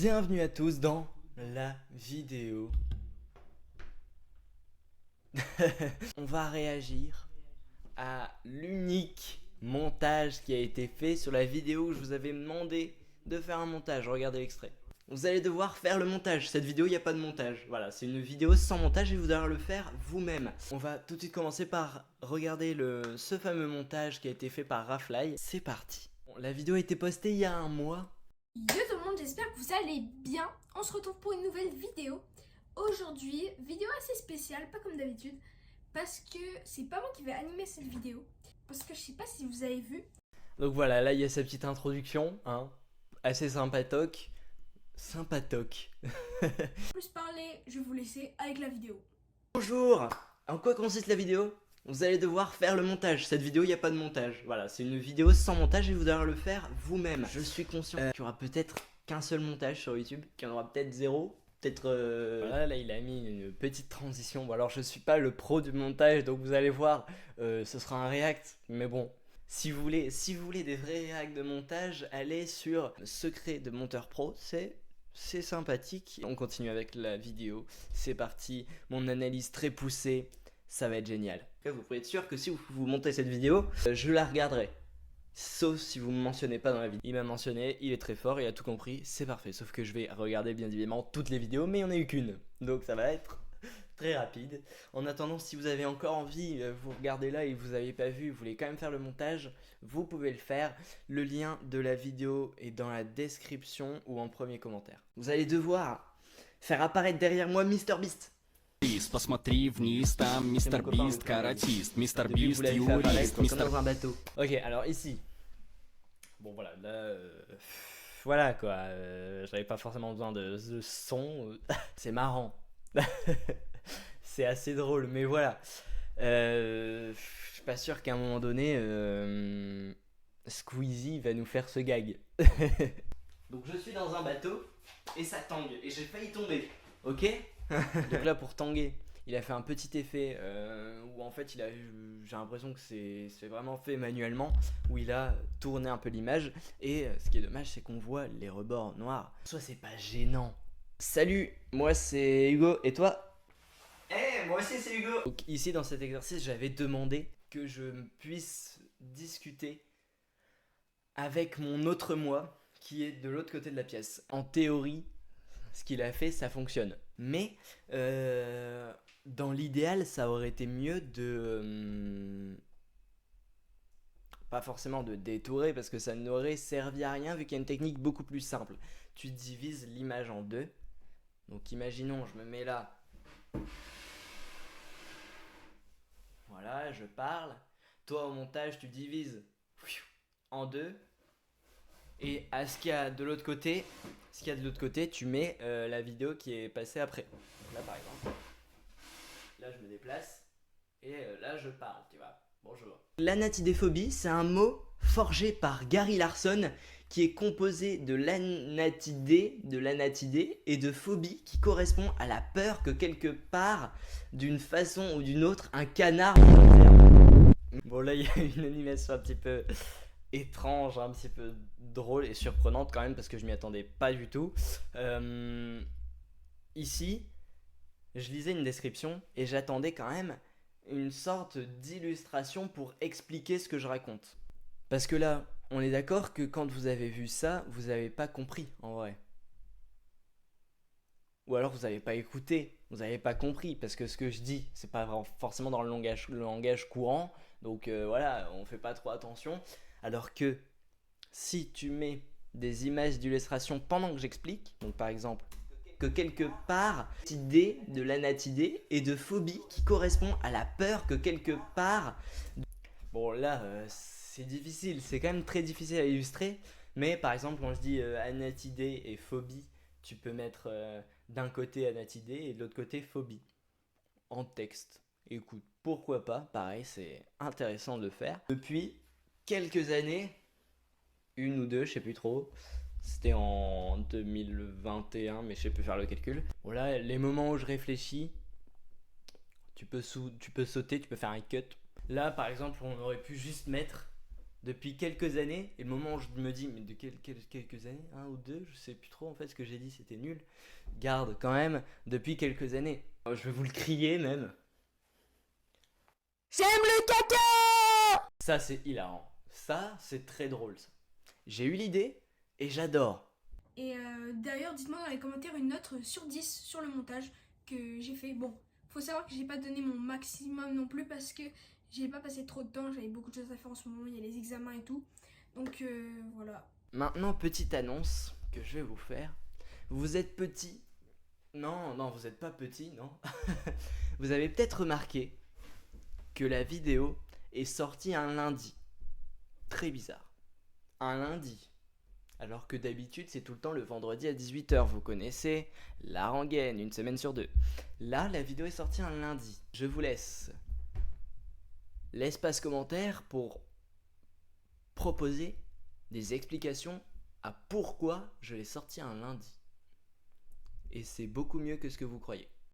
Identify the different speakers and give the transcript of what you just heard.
Speaker 1: Bienvenue à tous dans la vidéo. On va réagir à l'unique montage qui a été fait sur la vidéo où je vous avais demandé de faire un montage. Regardez l'extrait. Vous allez devoir faire le montage. Cette vidéo, il n'y a pas de montage. Voilà, c'est une vidéo sans montage et vous devrez le faire vous-même. On va tout de suite commencer par regarder ce fameux montage qui a été fait par Rafly. C'est parti. Bon, la vidéo a été postée il y a un mois.
Speaker 2: Yo tout le monde, j'espère que vous allez bien. On se retrouve pour une nouvelle vidéo. Aujourd'hui, vidéo assez spéciale, pas comme d'habitude, parce que c'est pas moi qui vais animer cette vidéo. Parce que je sais pas si vous avez vu.
Speaker 1: Donc voilà, là il y a sa petite introduction, hein, assez sympatoque. Sympatoque.
Speaker 2: Plus parler, je vais vous laisser avec la vidéo.
Speaker 1: Bonjour. En quoi consiste la vidéo? Vous allez devoir faire le montage. Cette vidéo, il n'y a pas de montage. Voilà, c'est une vidéo sans montage et vous devrez le faire vous-même. Je suis conscient qu'il y aura peut-être qu'un seul montage sur YouTube, qu'il y en aura peut-être zéro. Peut-être. Voilà, là il a mis une petite transition. Bon, alors je suis pas le pro du montage, donc vous allez voir, ce sera un react. Mais bon, si vous voulez des vrais reacts de montage, allez sur Secret de Monteur Pro. C'est sympathique. On continue avec la vidéo. C'est parti. Mon analyse très poussée. Ça va être génial. Vous pouvez être sûr que si vous montez cette vidéo, je la regarderai. Sauf si vous ne me mentionnez pas dans la vidéo. Il m'a mentionné, il est très fort, il a tout compris, c'est parfait. Sauf que je vais regarder bien évidemment toutes les vidéos, mais il n'y en a eu qu'une. Donc ça va être très rapide. En attendant, si vous avez encore envie, vous regardez là et vous n'avez pas vu, vous voulez quand même faire le montage, vous pouvez le faire. Le lien de la vidéo est dans la description ou en premier commentaire. Vous allez devoir faire apparaître derrière moi MrBeast.
Speaker 3: Посмотри вниз, там мистер Бист, каратист, мистер Бист, юрист,
Speaker 1: Comme dans un bateau. Ok, alors ici. Bon voilà, là... voilà quoi, j'avais pas forcément besoin de son. C'est marrant. C'est assez drôle, mais voilà. Je suis pas sûr qu'à un moment donné, Squeezie va nous faire ce gag. Donc je suis dans un bateau et ça tangue et j'ai failli tomber, ok. Donc là pour tanguer, il a fait un petit effet où en fait j'ai l'impression que c'est vraiment fait manuellement, où il a tourné un peu l'image et ce qui est dommage c'est qu'on voit les rebords noirs. Soit c'est pas gênant. Salut, moi c'est Hugo et toi? Moi aussi c'est Hugo. Donc ici dans cet exercice j'avais demandé que je puisse discuter avec mon autre moi qui est de l'autre côté de la pièce. En théorie, ce qu'il a fait, ça fonctionne. Mais dans l'idéal, ça aurait été mieux de... pas forcément de détourer, parce que ça n'aurait servi à rien, vu qu'il y a une technique beaucoup plus simple. Tu divises l'image en deux. Donc imaginons, je me mets là. Voilà, je parle. Toi, au montage, tu divises en deux. Et à ce qu'il y a de l'autre côté, tu mets la vidéo qui est passée après. Donc là par exemple, là je me déplace et là je parle, tu vois. Bonjour. L'anatidéphobie, c'est un mot forgé par Gary Larson qui est composé de l'anatidé et de phobie qui correspond à la peur que quelque part, d'une façon ou d'une autre, un canard nous observe. Bon là il y a une animation un petit peu étrange, un petit peu drôle et surprenante quand même parce que je m'y attendais pas du tout. Ici, je lisais une description et j'attendais quand même une sorte d'illustration pour expliquer ce que je raconte. Parce que là, on est d'accord que quand vous avez vu ça, vous n'avez pas compris en vrai. Ou alors vous n'avez pas écouté, vous n'avez pas compris, parce que ce que je dis, c'est pas forcément dans le langage courant, donc voilà, on fait pas trop attention. Alors que si tu mets des images d'illustration pendant que j'explique, donc par exemple, que quelque part, idée de l'anatidée et de phobie qui correspond à la peur que quelque part... Bon là, c'est difficile, c'est quand même très difficile à illustrer, mais par exemple quand je dis anatidée et phobie, tu peux mettre d'un côté anatidée et de l'autre côté phobie, en texte. Écoute, pourquoi pas, pareil, c'est intéressant de le faire. Depuis quelques années, une ou deux, je sais plus trop, c'était en 2021, mais je sais plus faire le calcul. Voilà, les moments où je réfléchis, tu peux sauter, tu peux faire un cut. Là, par exemple, on aurait pu juste mettre depuis quelques années, et le moment où je me dis, mais de quelques années, un ou deux, je sais plus trop en fait ce que j'ai dit, c'était nul. Garde quand même, depuis quelques années. Oh, je vais vous le crier même.
Speaker 4: J'aime le caca!
Speaker 1: Ça c'est hilarant. Ça c'est très drôle ça. J'ai eu l'idée et j'adore.
Speaker 2: Et d'ailleurs, dites-moi dans les commentaires une note sur 10 sur le montage que j'ai fait. Bon, faut savoir que j'ai pas donné mon maximum non plus parce que j'ai pas passé trop de temps, j'avais beaucoup de choses à faire en ce moment, il y a les examens et tout. Donc voilà.
Speaker 1: Maintenant, petite annonce que je vais vous faire. Vous êtes petit. Non, non, vous n'êtes pas petit, non. Vous avez peut-être remarqué que la vidéo est sortie un lundi. Très bizarre. Un lundi. Alors que d'habitude, c'est tout le temps le vendredi à 18h. Vous connaissez la rengaine, une semaine sur deux. Là, la vidéo est sortie un lundi. Je vous laisse l'espace commentaire pour proposer des explications à pourquoi je l'ai sorti un lundi. Et c'est beaucoup mieux que ce que vous croyez.